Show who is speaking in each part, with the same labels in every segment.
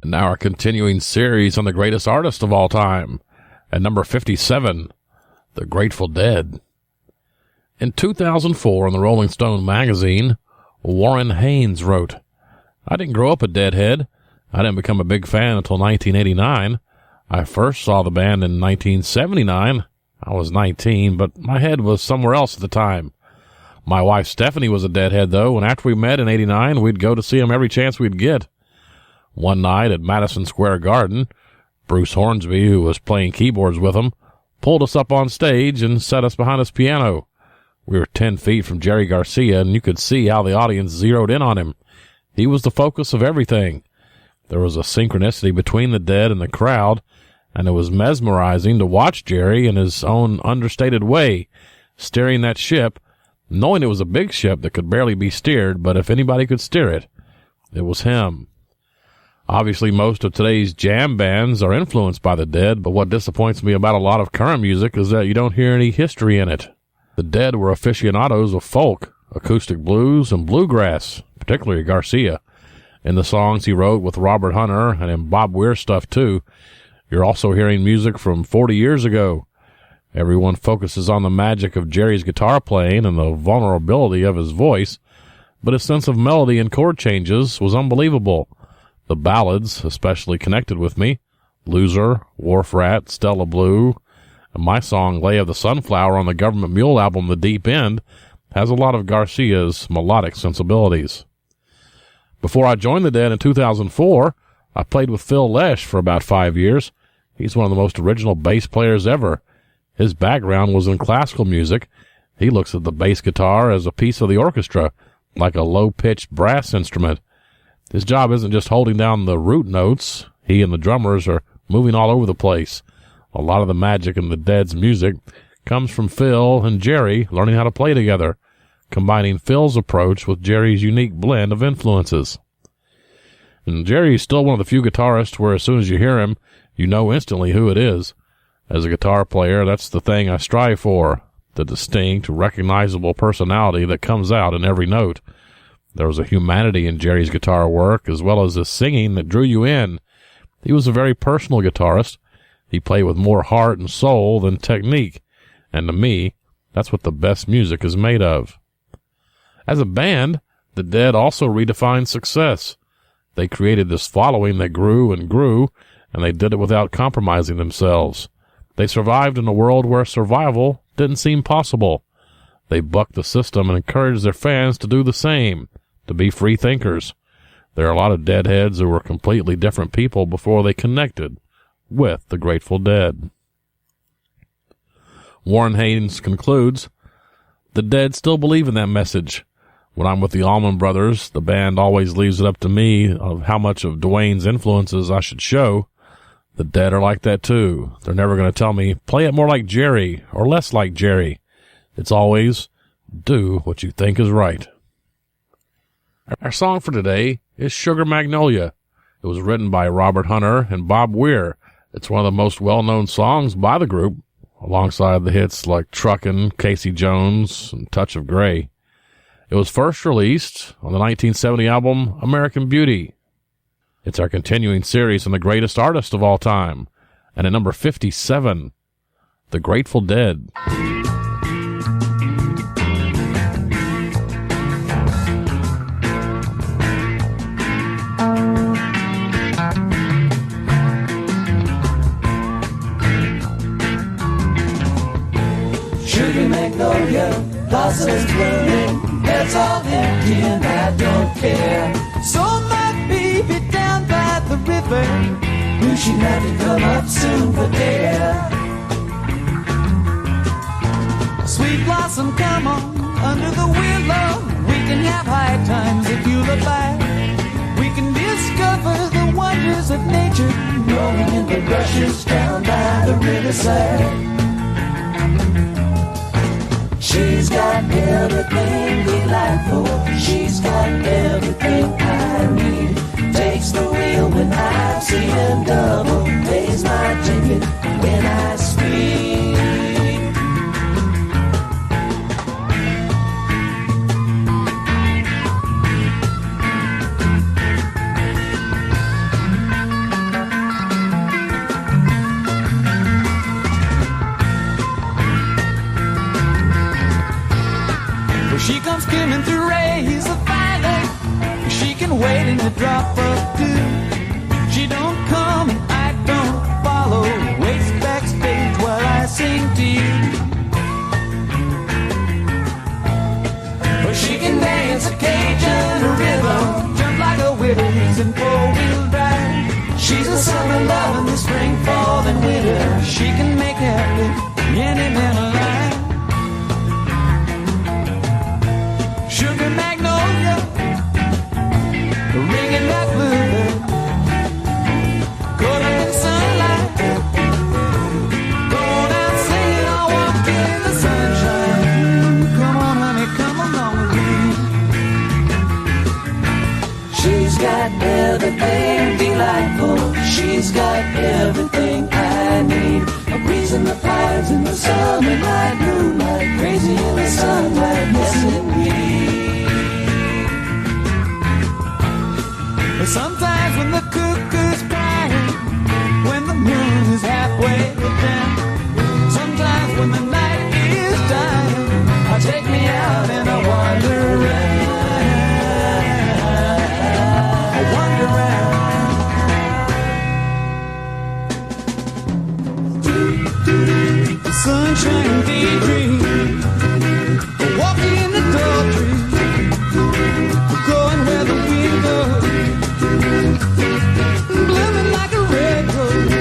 Speaker 1: And now our continuing series on the greatest artist of all time. At number 57, the Grateful Dead. In 2004, in the Rolling Stone magazine, Warren Haynes wrote, "I didn't grow up a Deadhead. I didn't become a big fan until 1989. I first saw the band in 1979. I was 19, but my head was somewhere else at the time. My wife Stephanie was a Deadhead, though, and after we met in 89, we'd go to see them every chance we'd get. One night at Madison Square Garden, Bruce Hornsby, who was playing keyboards with them, pulled us up on stage and set us behind his piano. We were 10 feet from Jerry Garcia, and you could see how the audience zeroed in on him. He was the focus of everything. There was a synchronicity between the Dead and the crowd, and it was mesmerizing to watch Jerry in his own understated way, steering that ship, knowing it was a big ship that could barely be steered, but if anybody could steer it, it was him. Obviously, most of today's jam bands are influenced by the Dead, but what disappoints me about a lot of current music is that you don't hear any history in it. The Dead were aficionados of folk, acoustic blues, and bluegrass, particularly Garcia. In the songs he wrote with Robert Hunter, and in Bob Weir stuff too, you're also hearing music from 40 years ago. Everyone focuses on the magic of Jerry's guitar playing and the vulnerability of his voice, but his sense of melody and chord changes was unbelievable. The ballads especially connected with me. Loser, Wharf Rat, Stella Blue, and my song Lay of the Sunflower on the Government Mule album The Deep End has a lot of Garcia's melodic sensibilities. Before I joined the Dead in 2004, I played with Phil Lesh for about 5 years. He's one of the most original bass players ever. His background was in classical music. He looks at the bass guitar as a piece of the orchestra, like a low-pitched brass instrument. His job isn't just holding down the root notes. He and the drummers are moving all over the place. A lot of the magic in the Dead's music comes from Phil and Jerry learning how to play together, combining Phil's approach with Jerry's unique blend of influences. And Jerry's still one of the few guitarists where as soon as you hear him, you know instantly who it is. As a guitar player, that's the thing I strive for, the distinct, recognizable personality that comes out in every note. There was a humanity in Jerry's guitar work, as well as his singing, that drew you in. He was a very personal guitarist. He played with more heart and soul than technique, and to me, that's what the best music is made of. As a band, the Dead also redefined success. They created this following that grew and grew, and they did it without compromising themselves. They survived in a world where survival didn't seem possible. They bucked the system and encouraged their fans to do the same, to be free thinkers. There are a lot of Deadheads who were completely different people before they connected with the Grateful Dead. Warren Haynes concludes, "The Dead still believe in that message. When I'm with the Allman Brothers, the band always leaves it up to me of how much of Dwayne's influences I should show. The Dead are like that too. They're never going to tell me, play it more like Jerry or less like Jerry. It's always, do what you think is right." Our song for today is Sugar Magnolia. It was written by Robert Hunter and Bob Weir. It's one of the most well-known songs by the group, alongside the hits like Truckin', Casey Jones, and Touch of Grey. It was first released on the 1970 album American Beauty. It's our continuing series on the greatest artist of all time. And at number 57, the Grateful Dead.
Speaker 2: Sugar magnolia, blossoms blooming, it's all empty and I don't care. So my baby down by the river, wishing I could come up soon for there. Sweet blossom, come on, under the willow, we can have high times if you look back. We can discover the wonders of nature, growing in the bushes down by the riverside. She's got everything delightful. She's got everything I need. Takes the wheel when I see him double. Pays my ticket when I speak. And to raise the violet, she can wait in a drop of dew. She don't come and I don't follow. Waits backstage while I sing to you. Well, she can dance a Cajun rhythm, jump like a whippers in four-wheel drive. She's the summer love in the spring, fall, and winter. She can make happy any man alive. Sugar Magnolia, ringing that bluebird, caught in sunlight, going out singing, I'll walk in the sunshine. Come on, honey, come along with me. She's got everything delightful. She's got everything I need. A breeze in the pines in the summer night, moonlight, crazy in the sunlight, yes indeed. But sometimes when the cuckoo's crying, when the moon is halfway down, sometimes when the night is dying, I'll take me out and I wander around. I wander around. Sunshine daydream, walking in the tall trees, going where the wind goes, blooming like a red rose,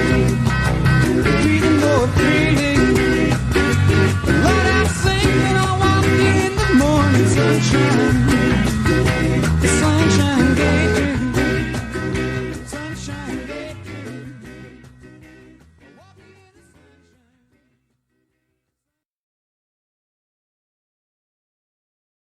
Speaker 2: breathing more freely. Light out singing, I walk in the morning sunshine, the sunshine daydream, sunshine.